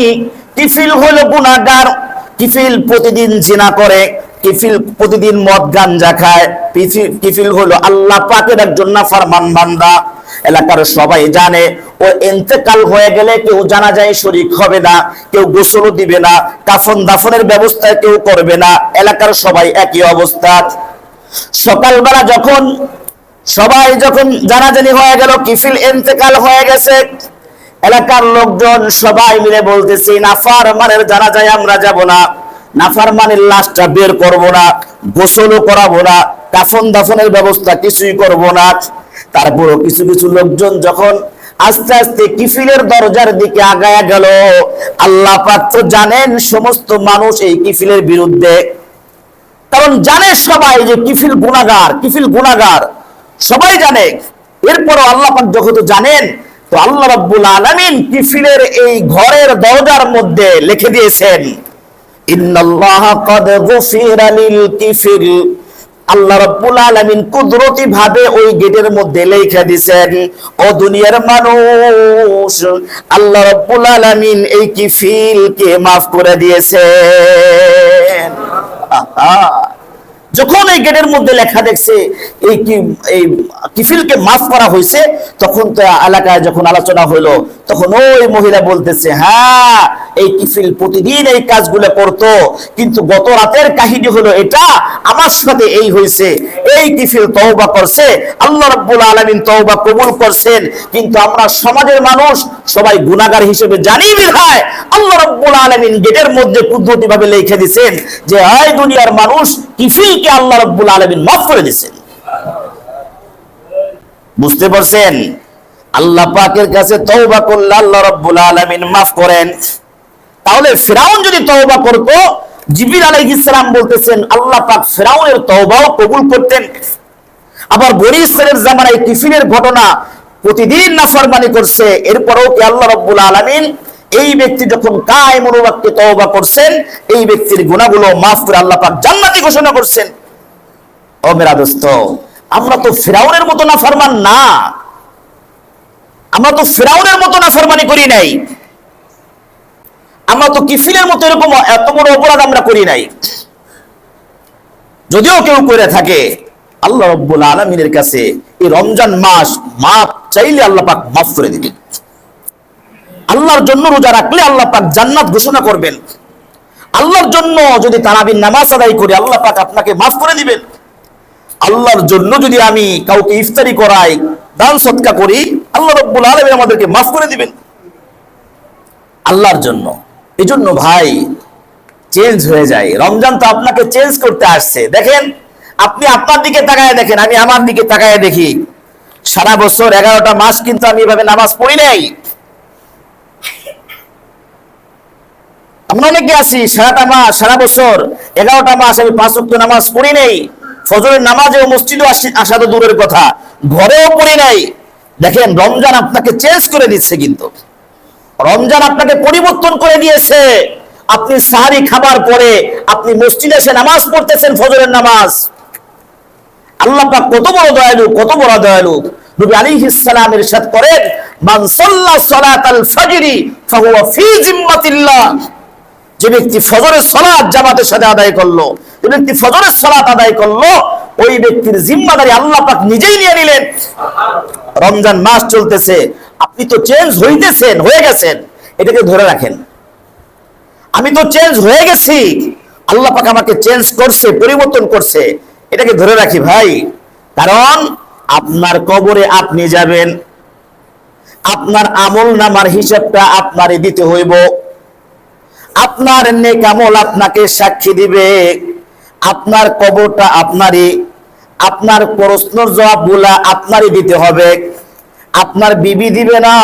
কিফিল হলো গুনাহগার, কিফিল প্রতিদিন জিনা করে, কিফিল প্রতিদিন মদ গাঞ্জা খায়, কিফিল হলো আল্লাহ পাকের একজন নাফরমান বান্দা। এলাকার সবাই জানে ও ইন্তেকাল হয়ে গেলে কেউ জানাজায় শরীক হবে না, কেউ গোসলও দিবে না, কাফন দাফনের ব্যবস্থা কেউ করবে না। এলাকার সবাই একই অবস্থা। সকালবেলা যখন সবাই যখন জানাজানি হয়ে গেল, কিফিল ইন্তেকাল হয়ে গেছে, এলাকার লোকজন সবাই মিলে বলতেছে নাফরমানের জানাজায় আমরা যাব না, নাফরমানের লাশটা বের করব না, গোসলও করাবো না, কাফন দাফনের ব্যবস্থা কিছুই করব না। তারপরও কিছু কিছু লোকজন যখন আস্তে আস্তে কিফিলের দরজার দিকে আগায়া গেল, আল্লাহ পাক তো জানেন সমস্ত মানুষ এই কিফিলের বিরুদ্ধে, কারণ জানে সবাই যে কিফিল গুনাহগার, কিফিল গুনাহগার সবাই জানে। এরপরও আল্লাহ পাক যখন জানেন, তো আল্লাহ রাব্বুল আলামিন কিফিলের এই ঘরের দরজার মধ্যে লিখে দিয়েছেন ইন্নাল্লাহা ক্বাদ গুফিরা লিল কিফিল। আল্লাহ রাব্বুল আলামিন কুদরতি ভাবে ওই গেটের মধ্যে লেখা দিয়েছেন, ও দুনিয়ার মানুষ, আল্লাহ রাব্বুল আলামিন এই কিফিলকে maaf করে দিয়েছেন। যখন এই গেটের মধ্যে লেখা দেখছে এই কিফিলকে মাফ করা হয়েছে, তখন তো এলাকায় যখন আলোচনা হলো, তখন ওই মহিলা বলতেছে হ্যাঁ এই কিফিল প্রতিদিন এই কাজগুলো করতো, কিন্তু গত রাতের কাহিনী হলো এটা, আমার সাথে এই হয়েছে, এই কিফিল তওবা করছে, আল্লাহ রাব্বুল আলামিন তওবা কবুল করছেন, কিন্তু আমরা সমাজের মানুষ সবাই গুনাহগার হিসেবে জানি বিধায় আল্লাহ রাব্বুল আলামিন গেটের মধ্যে কুদরতি ভাবে লিখে দিয়েছেন যে এই দুনিয়ার মানুষ কিফিলকে আল্লাহ রাব্বুল আলামিন মাফ করে দিয়েছেন। বুঝতে পারছেন? আল্লাহ পাকের কাছে তওবা করলে আল্লাহ রাব্বুল আলামিন মাফ করেন। তাহলে ফিরাউন যদি তওবা করত, জিবরিল আলাইহিস সালাম বলতেছেন আল্লাহ পাক ফিরাউনের তওবাও কবুল করতেন। আবার বনি ইসরাইলের জামানায় কিফিলের ঘটনা, প্রতিদিন নাফরমানি করছে, এরপরও কি আল্লাহ রাব্বুল আলামিন এই ব্যক্তি যখন কায়েমুল ওয়াক্তে তওবা করছেন, এই ব্যক্তির গুনাহগুলো মাফ করে আল্লাহ পাক জান্নাতি ঘোষণা করছেন। ও মেরা দোস্ত, আমরা তো ফিরাউনের মতো নাফরমান না, আমরা তো ফিরাউনের মতো নাফরমানি করি নাই, আমরা তো কিফিলের মতো এরকম এত বড় অপরাধ আমরা করি নাই। যদিও কেউ করে থাকে, আল্লাহ রাব্বুল আলামিনের কাছে এই রমজান মাস মাফ চাইলে আল্লাহ পাক মাফ করে দিবেন। আল্লাহর জন্য রোজা রাখলে আল্লাহ পাক জান্নাত ঘোষণা করবেন। আল্লাহর জন্য যদি তারাবির নামাজ আদায় করি, আল্লাহ পাক আপনাকে মাফ করে দিবেন। আল্লাহর জন্য যদি আমি কাউকে ইফতারি করাই, দান সদকা করি, আল্লাহ রাব্বুল আলামিন আমাদেরকে মাফ করে দিবেন আল্লাহর জন্য। এই জন্য ভাই চেঞ্জ হয়ে যায়। রমজান তো আপনাকে চেঞ্জ করতে আসছে। দেখেন, আপনি আপনার দিকে তাকায় দেখেন, আমি আমার দিকে তাকায় দেখি, সারা বছর 11টা মাস কিন্তু আমি এভাবে নামাজ পড়ি নাই। আমরা অনেকে আছি সারাটা মাস, সারা বছর 11টা মাস আমি 5 ওয়াক্ত নামাজ পড়ি নাই। ফজরের নামাজেও মসজিদে আসা তো দূরের কথা, ঘরেও পড়ি নাই। দেখেন, রমজান আপনাকে চেঞ্জ করে দিচ্ছে, কিন্তু রমজান আপনাকে পরিবর্তন করে দিয়েছে। আপনি সাহারি খাবার পরে আপনি মসজিদে এসে নামাজ পড়তেছেন, ফজরের নামাজ। আল্লাহ পাক কত বড় দয়ালু, কত বড় দয়ালু। নবী আলাইহিস সালাম ইরশাদ করেন, মান সাল্লা সালাতাল ফজরি ফাহুয়া ফি জিম্মাতিল্লাহ। যে ব্যক্তি ফজরের সালাত জামাতের সাথে আদায় করলো, যে ব্যক্তি ফজরের সালাত আদায় করলো, ওই ব্যক্তির জিম্মাদারি আল্লাহ পাক নিজেই নিয়ে নিলেন। রমজান মাস চলতেছে, আপনি তো চেঞ্জ হইতেছেন, হয়ে গেছেন, এটাকে ধরে রাখেন। আমি তো চেঞ্জ হয়ে গেছি, আল্লাহ পাক আমাকে চেঞ্জ করছে, পরিবর্তন করছে, এটাকে ধরে রাখি ভাই। কারণ আপনার কবরে আপনি যাবেন, আপনার আমল নামার হিসাবটা আপনারই দিতে হইব। আপনার নেক আমল আপনাকে সাক্ষী দিবে। আপনার কবরটা আপনারই, আপনার প্রশ্নের জবাবগুলা আপনারই দিতে হবে। আপনার বিবি দিবে না,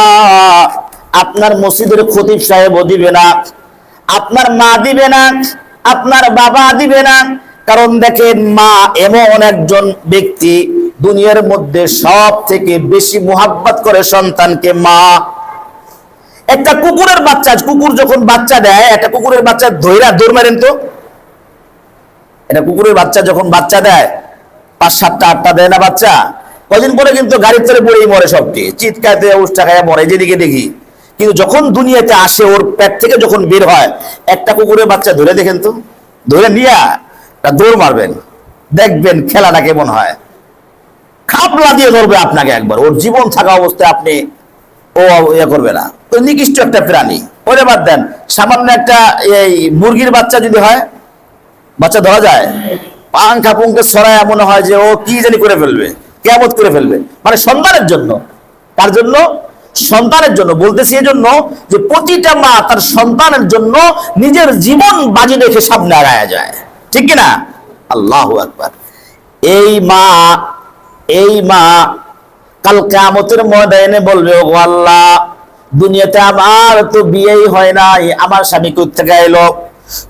আপনার মসজিদের খতিব সাহেবও দিবে না, আপনার মা দিবে না, আপনার বাবা দিবে না। কারণ দেখেন, মা এমন একজন ব্যক্তি, দুনিয়ার মধ্যে সব থেকে বেশি মুহাব্বত করে সন্তানকে। মা একটা কুকুরের বাচ্চা, কুকুর যখন বাচ্চা দেয়, একটা কুকুরের বাচ্চা ধইরা দৌড় মারেন তো। এটা কুকুরের বাচ্চা যখন বাচ্চা দেয়, 5, 7টা 8টা দেয় না বাচ্চা, কদিন পরে কিন্তু গাড়ির তলে পড়েই মরে সবটি, চিৎকারতে উষ্টা খায় মরে, যেদিকে দেখি। কিন্তু যখন দুনিয়াতে আসে, ওর পেট থেকে যখন বের হয়, একটা কুকুরের বাচ্চা ধরে দেখেন তো, ধরে নিয়া দৌড় মারবেন, দেখবেন খেলাটা কেমন হয়। খাপলা দিয়ে ধরবে আপনাকে একবার, ওর জীবন থাকা অবস্থায় আপনি ও ইয়ে করবে না। তো নিকৃষ্ট একটা প্রাণী, ওরে বাদ দেন। সামান্য একটা এই মুরগির বাচ্চা যদি হয়, বাচ্চা ধরা যায়, পাংখা পুঙ্খে ছড়ায়, মনে হয় যে ও কি জানি করে ফেলবে, কিয়ামত করে ফেলবে। মানে সন্তানের জন্য, তার জন্য, সন্তানের জন্য বলতেছি, এই জন্য যে প্রতিটা মা তার সন্তানের জন্য নিজের জীবন বাজি রেখে সামনে আগায় যায়, ঠিক কিনা? আল্লাহু আকবার। এই মা কাল কিয়ামতের ময়দানে বলবে, ও আল্লাহ, দুনিয়াতে আমার তো বিয়েই হয় নাই, আমার স্বামী কই থেকে এলো?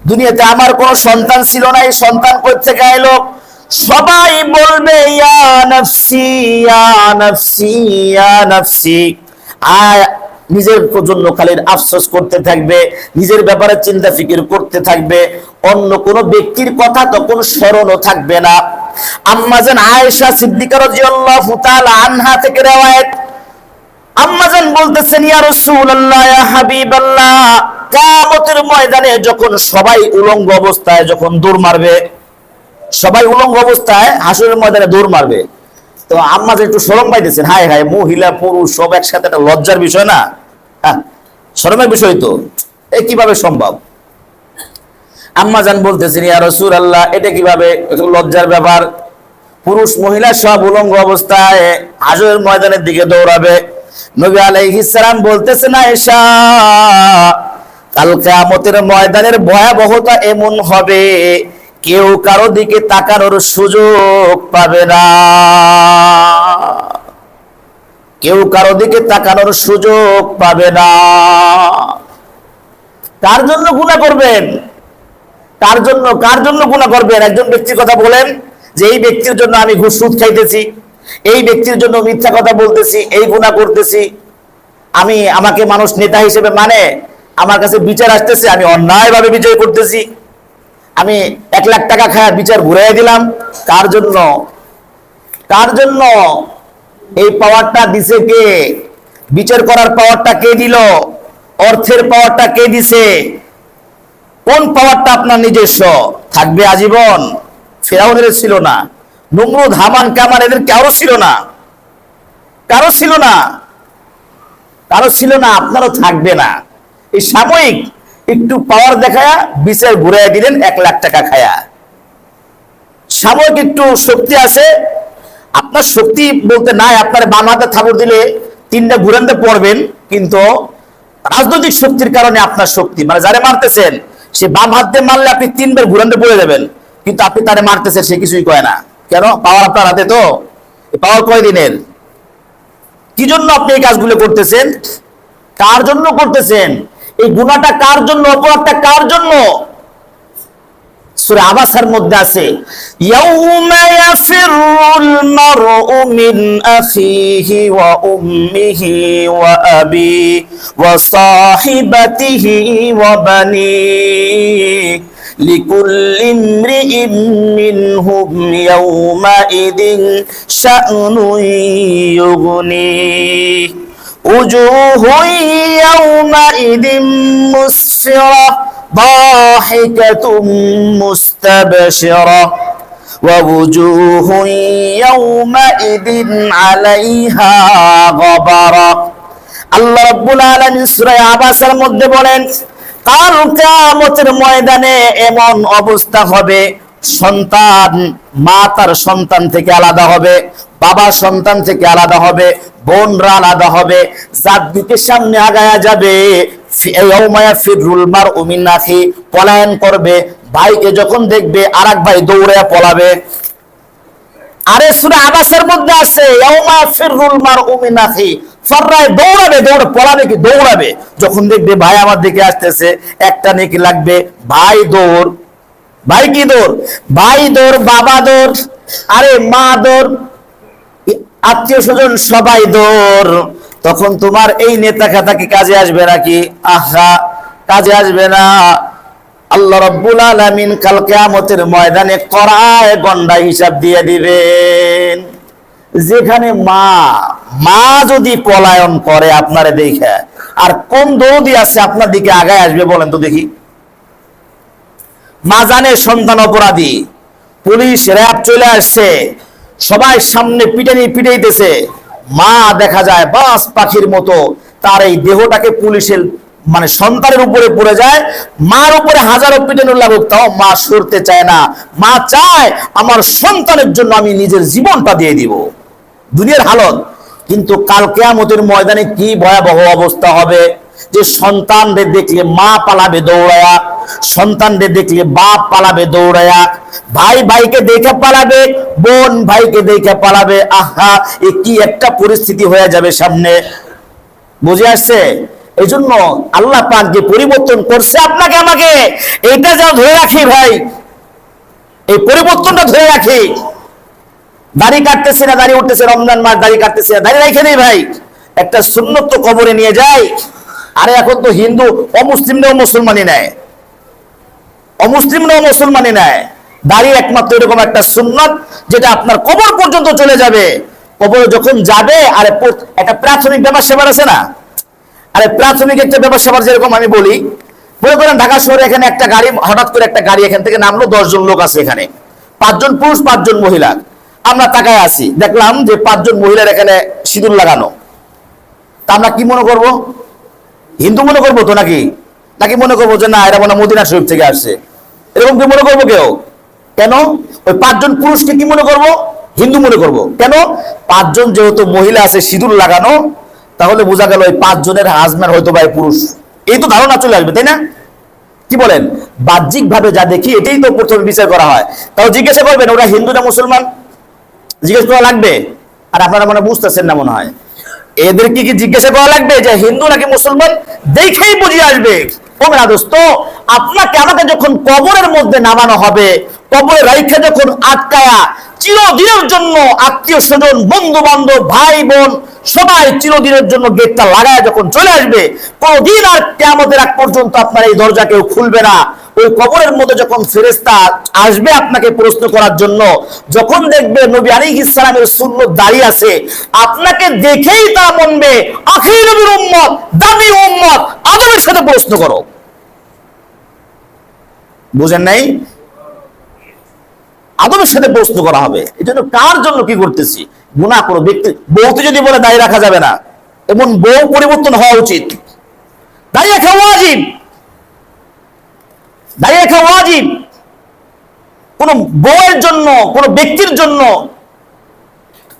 দুনিয়াতে আমার কোনো সন্তান ছিল না, এই সন্তান কই থেকে এলো? সবাই বলবে ইয়া নাফসি ইয়া নাফসি ইয়া নাফসি। আর নিজের জন্য খালি আফসোস করতে থাকবে, নিজের ব্যাপারে চিন্তা ফিকির করতে থাকবে, অন্য কোনো ব্যক্তির কথা তখন স্মরণও থাকবে না। আম্মাজান আয়েশা সিদ্দিকা রাদিয়াল্লাহু তাআলা আনহা থেকে রওয়ায়াত, আম্মাজান বলতেছেন, ইয়া রাসূলুল্লাহ, ইয়া হাবিবাল্লাহ, কিয়ামতের ময়দানে যখন সবাই উলঙ্গ অবস্থায় যখন দৌড় মারবে, সবাই উলঙ্গ অবস্থায় হাসরের ময়দানে দৌড় মারবে, তো আম্মাজান একটু শরম পাইতেছেন। হায় হায়, মহিলা পুরুষ সব একসাথে, একটা লজ্জার বিষয় না? হ্যাঁ, শরমের বিষয় তো, এই কিভাবে সম্ভব? আম্মাজান বলতেছেন, ইয়া রাসূলুল্লাহ, এটা কিভাবে লজ্জার ব্যাপার? পুরুষ মহিলা সব উলঙ্গ অবস্থায় হাসরের ময়দানের দিকে দৌড়াবে। নবী আলাইহিস সালাম বলতেছেন, আয়েশা, কাল কিয়ামতের ময়দানের ভয়াবহতা এমন হবে, কেউ কারো দিকে তাকানোর সুযোগ পাবে না, কেউ কারো দিকে তাকানোর সুযোগ পাবে না। কার জন্য গুনাহ করবেন? কার জন্য গুনাহ করবেন? একজন ব্যক্তির কথা বলেন যে এই ব্যক্তির জন্য আমি ঘুষ সুদ খাইতেছি, এই ব্যক্তির জন্য মিথ্যা কথা বলতেছি, এই গুনাহ করতেছি, আমাকে মানুষ নেতা হিসেবে মানে, আমার কাছে বিচার আসতেছে, আমি অন্যায়ভাবে বিচার করতেছি, আমি 1 লাখ টাকা খায় বিচার ঘুরাই দিলাম। কার জন্য? কার জন্য? এই পাওয়ারটা দিছে কে? বিচার করার পাওয়ারটা কে দিল? অর্থের পাওয়ারটা কে দিছে? কোন পাওয়ারটা আপনার নিজস্ব? থাকবে আজীবন? ফিরাউনের ছিল না, নমরুদ, হামান, কামান, এদের কারো ছিল না, কারো ছিল না, কারো ছিল না, আপনারও থাকবে না। এই সাময়িক একটু পাওয়ার দেখায়া বিচার ঘুরাই দিলেন 1 লাখ টাকা খায়া। সাময়িক একটু শক্তি আছে, আপনার শক্তি বলতে নাই, আপনার বাম হাতে থাপড় দিলে 3টা ঘুরানতে পড়বেন, কিন্তু রাজনৈতিক শক্তির কারণে আপনার শক্তি, মানে যারে মারতেছেন সে বাম হাত দিয়ে মারলে আপনি 3বার ঘুরানতে পড়ে যাবেন, কিন্তু আপনি তারে মারতেছেন, সে কিছুই কয় না। কেন? পাওয়ার আপনার হাতে। তো পাওয়ার কয় দিনের? কি জন্য আপনি এই কাজগুলো করতেছেন? কার জন্য করতেছেন? এই গুনাহটা কার জন্য? অপরাধটা কার জন্য? সূরা আবাসার মধ্যে আছে, ইয়াউমা ইয়াফিরুল মারউ মিন আখিহি ওয়া উম্মিহি ওয়া আবি ওয়া সাহিবাতিহি ওয়া বানিহি লিকুল্লি ইমরিইন মিনহুম ইয়াউমাইদিন শা'নুন ইউগনিহি উজুহুন ইয়াউমাইদিন মুসফিরা ضاحكة مستبشرة ووجوه يومئذ عليها غبرة। আল্লাহ রাব্বুল আলামিন সূরা আবাসের মধ্যে বলেন, কাল কিয়ামতের ময়দানে এমন অবস্থা হবে, সন্তান, মা তার সন্তান থেকে আলাদা হবে, বাবা সন্তান থেকে আলাদা হবে, বোনরা আলাদা হবে, জাত দিকে সামনে আগায়া যাবে। পলায়ন করবে, ভাইকে যখন দেখবে আরেক ভাই দৌড়ে পলাবে। আরে সূরা আবাসের মধ্যে আছে, দৌড়াবে, দৌড়ে পলাবে, কি দৌড়াবে, যখন দেখবে ভাই আমার দিকে আসতেছে, একটা নেকি লাগবে, ভাই দৌড়। ভাই কি দৌড়? ভাই দৌড়, বাবা দৌড়, আরে মা দৌড়, আত্মীয় স্বজন সবাই দৌড়। তখন তোমার এই নেতা খাতা কি কাজে আসবে নাকি? আহা, কাজে আসবে না। আল্লাহ রাব্বুল আলামিন কাল কিয়ামতের ময়দানে কড়ায় গন্ডা হিসাব দিয়ে দিবেন। যেখানে মা যদি পলায়ন করে আপনারে দেখে, আর কোন দৌদি আছে আপনার দিকে আগায় আসবে বলেন তো দেখি? মা জানে সন্তান অপরাধী, পুলিশ র্যাব চলে আসছে, সবাই সামনে পিটাইতেছে, মা দেখা যায় বাস পাখির মতো তার এই দেহটাকে পুলিশের মানে সন্তানের উপরে পড়ে যায়, মার উপরে হাজারো পিটানো লাগুক তাও মা সরতে চায় না। মা চায় আমার সন্তানের জন্য আমি নিজের জীবনটা দিয়ে দিব। দুনিয়ার হালত। কিন্তু কাল কিয়ামতের ময়দানে কি ভয়াবহ অবস্থা হবে, যে সন্তানদের দেখলে মা পালাবে দৌড়ায়া, সন্তানদের দেখলে বাপ পালাবে দৌড়ায়া, ভাই ভাইকে দেখে পালাবে, বোন ভাইকে দেখে পালাবে। আহা, এ কি একটা পরিস্থিতি হয়ে যাবে সামনে। বুঝে আসছে? এই জন্য আল্লাহ পাক যে পরিবর্তন করছে আপনাকে আমাকে, এইটা যেন ধরে রাখি ভাই, এই পরিবর্তনটা ধরে রাখি। দাড়ি কাটতেছে না, দাড়ি উঠতেছে, রমজান মাস দাড়ি কাটতেছে না, দাড়ি রেখে নেই ভাই, একটা সুন্নত তো কবরে নিয়ে যায়। আরে এখন তো হিন্দু অমুসলিমরাও মুসলমানই নেয়, অমুসলিমরাও মুসলমানই নেয়। দাড়ি একমাত্র এরকম একটা সুন্নত যেটা আপনার কবর পর্যন্ত চলে যাবে। কবরে যখন যাবে, আরে একটা প্রাথমিক ব্যাপার সেবার আছে না, আরে প্রাথমিক একটা ব্যাপার সেবার, যেরকম আমি বলি, মনে করেন ঢাকা শহরে এখানে একটা গাড়ি, হঠাৎ করে একটা গাড়ি এখান থেকে নামলো, 10 জন লোক আছে এখানে, 5 জন পুরুষ 5 জন মহিলা। আমরা তাকায় আছি, দেখলাম যে 5 জন মহিলার এখানে সিঁদুর লাগানো। তা আমরা কি মনে করব? হিন্দু মনে করবো তো নাকি? নাকি মনে করবো যে না এরা মনে মদিনা শরীফ থেকে আসছে, এরকম কি মনে করবো কেউ? কেন? ওই 5 জন পুরুষকে কি মনে করব? হিন্দু মনে করব। কেন? 5 জন যেহেতু মহিলা আছে সিঁদুর লাগানো, তাহলে বোঝা গেল ওই 5 জনের হাজব্যান্ড হয়তো ভাই পুরুষ, এই তো ধারণা চলে আসবে, তাই না? কি বলেন? বাহ্যিক ভাবে যা দেখি এটাই তো প্রথমে বিচার করা হয়। তাও জিজ্ঞাসা করবেন ওরা হিন্দু না মুসলমান, জিজ্ঞেস করা লাগবে? আর আপনারা মনে বুঝতেছেন না মনে হয়, এদেরকে কি জিজ্ঞাসা করা লাগবে যে হিন্দু নাকি মুসলমান? দেখেই বুঝে আসবে। ও মেরা দোস্ত, আপনাকে আমাকে যখন কবরের মধ্যে নামানো হবে, কবরে রাইখা যখন আটকায়া চিরদিনের জন্য আত্মীয় স্বজন বন্ধু বান্ধব ভাই বোন সবাই চিরদিনের জন্য গেটটা লাগায় যখন চলে আসবে, কোনদিন আর কিয়ামতের আগ পর্যন্ত আপনার এই দরজা কেউ খুলবে না। ওই কবরের মধ্যে যখন ফেরেশতা আসবে আপনাকে প্রশ্ন করার জন্য, যখন দেখবে নবী আলাইহিস সালামের সুন্নাত দাঁড়িয়ে আছে, আপনাকে দেখেই তা মনবে আখির নবীর উম্মত, দামি উম্মত, আদমের সাথে প্রশ্ন করো। বুঝেন নাই? আদমের সাথে প্রশ্ন করা হবে। এই জন্য কার জন্য কি করতেছি? গুনাহ করো ব্যক্তি। বউতে যদি বলে দাঁড়িয়ে রাখা যাবে না, এমন বউ পরিবর্তন হওয়া উচিত। দাঁড়িয়ে রাখা ওয়াজিব, দাঁড়িয়ে রাখা ওয়াজিব। কোন বউয়ের জন্য, কোন ব্যক্তির জন্য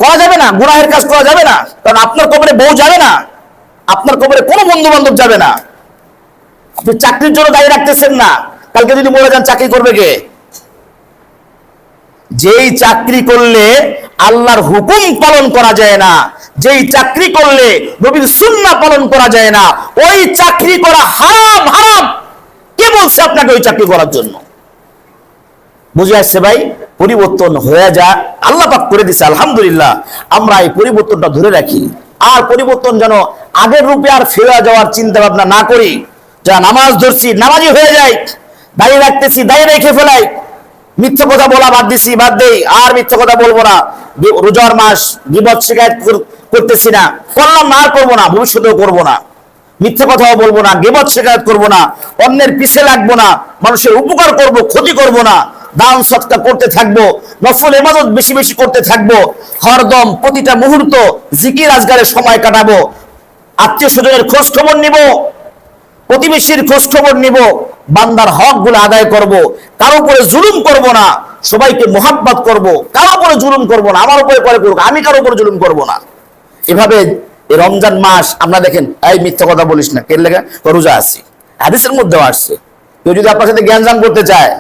করা যাবে না, গুনাহের কাজ করা যাবে না। কারণ আপনার কবরে বউ যাবে না, আপনার কবরে কোনো বন্ধু বান্ধব যাবে না। আপনি চাকরির জন্য দাঁড়িয়ে রাখতেছেন না, কালকে যদি মরে যান চাকরি করবে কে? যেই চাকরি করলে আল্লাহর হুকুম পালন করা যায় না, যেই চাকরি করলে নবীর সুন্নাহ পালন করা যায় না, ওই চাকরি করা হারাম। হারাম কে বলছে আপনাকে ওই চাকরি করার জন্য? বুঝে আসছে ভাই? পরিবর্তন হয়ে যা আল্লাহ পাক করে দিছে, আলহামদুলিল্লাহ। আমরা এই পরিবর্তনটা ধরে রাখি, আর পরিবর্তন যেন আগের রূপে আর ফেরা যাওয়ার চিন্তা ভাবনা না করি। যা নামাজ ধরছি নামাজি হয়ে যায়, দাঁড়িয়ে রাখতেছি দাঁড়িয়ে রেখে ফেলাই, মিথ্যা কথা বলা বাদ দিছি, বাদ দেই, আর মিথ্যা কথা বলবো না। রোজার মাস গীবত শিকায়ত করতেছি না, করলাম না, আর করবো না, ভবিষ্যতেও করবো না। মিথ্যা কথাও বলবো না, গীবত শিকায়ত করবো না, অন্যের পিছে লাগবো না, মানুষের উপকার করব, ক্ষতি করব না, দান সৎকার করতে থাকবো, নফল ইবাদত বেশি বেশি করতে থাকবো, হরদম প্রতিটা মুহূর্ত জিকির আজগারে সময় কাটাবো, আত্মীয় স্বজনের খোঁজ খবর নিব, প্রতিবেশীর খোঁজ খবর নিব, বান্দার হক গুলো আদায় করব, কারো উপরে জুলুম করব না, সবাইকে মোহাব্বত করব, কারো উপরে জুলুম করব না, আমার উপরে করে করুক, আমি কারো উপরে জুলুম করব না। এভাবে এই রমজান মাস আমরা দেখেন, এই মিথ্যা কথা বলিস না, কে লেগে? রোজা আছি, হাদিসের মধ্যেও আসছে। কেউ যদি আপনার সাথে জ্ঞান করতে চায়,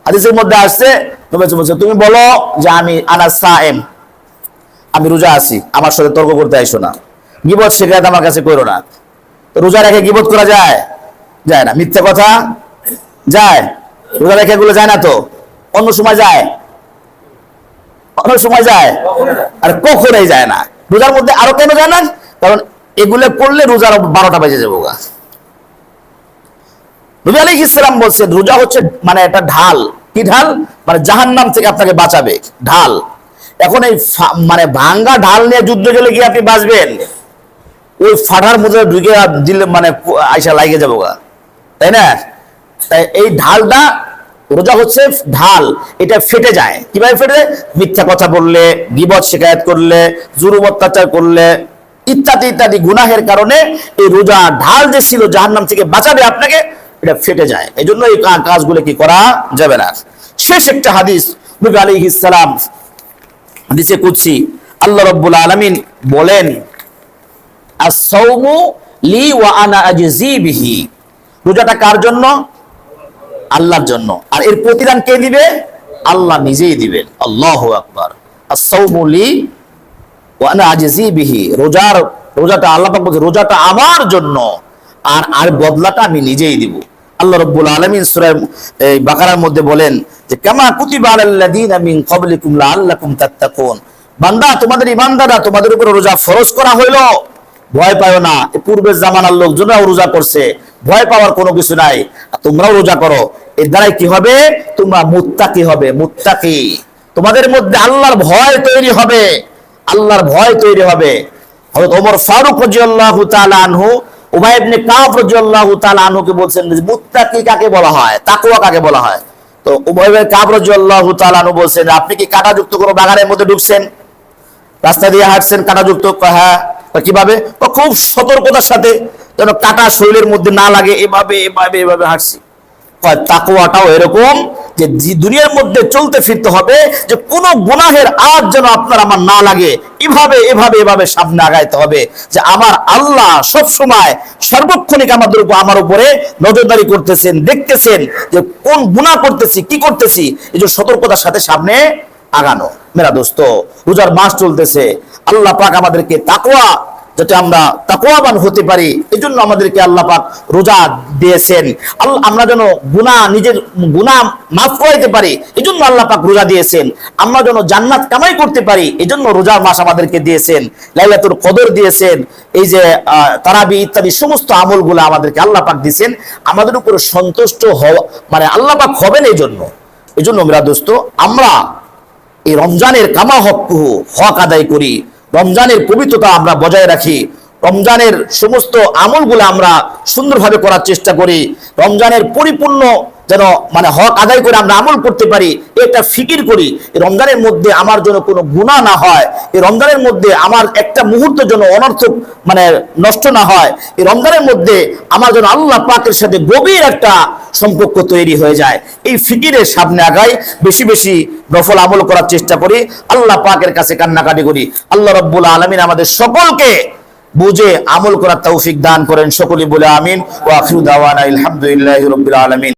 হাদিসের মধ্যে আসছে, তুমি বলো যে আমি আনা সায়েম, আমি রোজা আছি, আমার সাথে তর্ক করতে আইসো না, গীবত শিকায়াত আমার কাছে করো না। রোজা রেখে গীবত করা যায়? যায় না। মিথ্যা কথা যায়? রোজা রেখে গুলো যায় না তো, অন্য সময় যায়, অন্য সময় যায়, আর কখনোই যায় না। রোজার মধ্যে আরো কেন যায় না? কারণ এগুলো করলে রোজার 12টা বেজে যাবো গা। নবী আলাইহিস সালাম বলছেন রোজা হচ্ছে মানে একটা ঢাল। কি ঢাল? মানে জাহান্নাম থেকে আপনাকে বাঁচাবে ঢাল। এখন এই মানে ভাঙ্গা ঢাল নিয়ে যুদ্ধ গেলে কি আপনি বাঁচবেন? ওই ফাটার মধ্যে ঢুকে দিলে মানে আয়সা লাগে যাবো গা, তাই না? তাই এই ঢালটা, রোজা হচ্ছে ঢাল, এটা ফেটে যায়। কিভাবে ফেটে যায়? মিথ্যা কথা বললে, গীবত শিকায়াত করলে, জুলুম অত্যাচার করলে, ইত্যাদি ইত্যাদি গুনাহের কারণে এই রোজা ঢাল যে ছিল জাহান্নাম থেকে বাঁচাবে আপনাকে, এটা ফেটে যায়। এই জন্য এই কাজগুলো কি করা যাবে না। শেষ একটা হাদিস, নবী আলাইহিস সালাম হাদিসে কুদসি আল্লাহ রাব্বুল আলামিন বলেন, আস-সাওমু লি ওয়া আনা আজজি বিহি। রোজাটা কার জন্য? আল্লাহর জন্য। আর এর প্রতিদান কে দিবে? আল্লাহ নিজেই দিবেন। আল্লাহু আকবার। আস-সাওমু লি ওয়া আনা আজজি বিহি। রোজাটা আল্লাহ পাক বলেন রোজাটা আমার জন্য, আর বদলাটা আমি নিজেই দিব। আল্লাহ রাব্বুল আলামিন সূরা বাকারার মধ্যে বলেন যে কামা কুতিবা আলাল্লাযীনা মিন ক্বাবলিকুম লাআল্লাকুম তাত্তাকুন। বান্দা, তোমাদের ঈমানদাররা, তোমাদের উপর রোজা ফরজ করা হইল, ভয় পাও না। পূর্বের জামানার লোকজনরাও রোজা করছে, ভয় পাওয়ার কোনো কিছু নাই। তোমরাও রোজা করো। এর দ্বারাই কি হবে? তোমরা মুত্তাকি হবে। মুত্তাকি, তোমাদের মধ্যে আল্লাহর ভয় তৈরি হবে। আল্লাহর ভয় তৈরি হবে। হযরত ওমর ফারুক রাদিয়াল্লাহু তাআলা আনহু উবাই ইবনে কাব রাদিয়াল্লাহু তাআলা আনহুকে বলছেন যে মুত্তাকি কাকে বলা হয়, তাকওয়া কাকে বলা হয়? তো উবাই ইবনে কাব রাদিয়াল্লাহু তাআলা আনহু বলছেন, আপনি কি কাঁটাযুক্ত কোনো বাগানের মধ্যে ঢুকছেন, রাস্তা দিয়ে হাঁটছেন কাঁটাযুক্ত? হ্যাঁ। কিভাবে? খুব সতর্কতার সাথে, যেন কাঁটা শরীরের মধ্যে না লাগে, এভাবে এভাবে এভাবে হাঁটছি। তাকওয়াটাও এরকম যে দুনিয়ার মধ্যে চলতে ফিরতে হবে, যে কোনো গুনাহের আজ যেন আপনার আমার না লাগে, এভাবে এভাবে এভাবে সামনে আগাইতে হবে, যে আমার আল্লাহ সব সময় সর্বক্ষণিক আমার উপরে নজরদারি করতেছেন, দেখতেছেন যে কোন গুনাহ করতেছি, কি করতেছি। এই যে সতর্কতার সাথে সামনে আগানো। মেরা দোস্ত, রোজার মাস চলতেছে। আল্লাহ পাক আমাদেরকে তাকওয়া, যাতে আমরা তাকওয়াবান হতে পারি, এজন্য আমাদেরকে আল্লাহ পাক রোজা দিয়েছেন। আমরা যেন নিজের গুনাহ মাফ করাইতে পারি, এজন্য আল্লাহ পাক রোজা দিয়েছেন। আমরা যেন জান্নাত কামাই করতে পারি, এজন্য রোজার মাস আমাদেরকে দিয়েছেন। লাইলাতুল কদর দিয়েছেন। এই যে তারাবি ইত্যাদি সমস্ত আমলগুলো আমাদেরকে আল্লাহ পাক দিয়েছেন। আমাদের উপর সন্তুষ্ট হওয়া মানে আল্লাহ পাক হবেন এজন্য মেরা দোস্ত, আমরা এই রমজানের কামা হক আদায় করি, রমজানের পবিত্রতা আমরা বজায় রাখি, রমজানের সমস্ত আমলগুলো আমরা সুন্দরভাবে করার চেষ্টা করি, রমজানের পরিপূর্ণ যেন মানে হক আদায় করে আমরা আমল করতে পারি, এটা ফিকির করি। এই রমজানের মধ্যে আমার জন্য কোনো গুনাহ না হয়, এই রমজানের মধ্যে আমার একটা মুহূর্তের জন্য অনর্থক মানে নষ্ট না হয়, এই রমজানের মধ্যে আমার জন্য আল্লাহ পাকের সাথে গভীর একটা সম্পর্ক তৈরি হয়ে যায়। এই ফিকিরের সামনে আগাই, বেশি বেশি নফল আমল করার চেষ্টা করি, আল্লাহ পাকের কাছে কান্নাকাটি করি। আল্লাহ রাব্বুল আলামিন আমাদের সকলকে বুঝে আমল করার তৌফিক দান করেন। সকলে বলে আমিন। ওয়া আখিরু দাওয়ানা আলহামদুলিল্লাহি রাব্বিল আলামিন।